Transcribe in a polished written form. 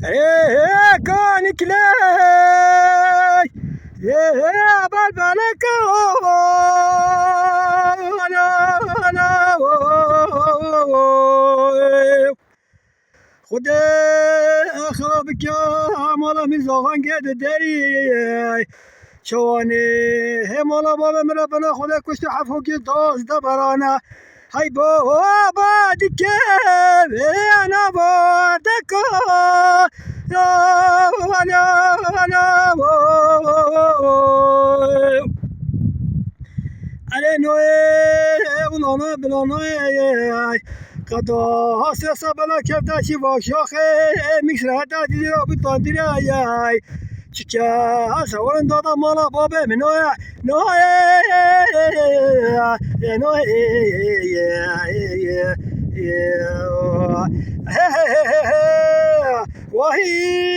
ايه كان كلاي ايه بالبلك انا خد اخربك يا مالا من زغان قد داري شواني هي مالا بابا من ربنا خدا كشت حفوك دوز دبرانا هاي بابا دكيب انا بادك يا انا على نوي ولا بلا نوي قد هسه بلا كيف داشي وشاخ مش هذا دي بطل دي ياي چکه سوارن دادا مالا بابه منویا نویا نویا وahی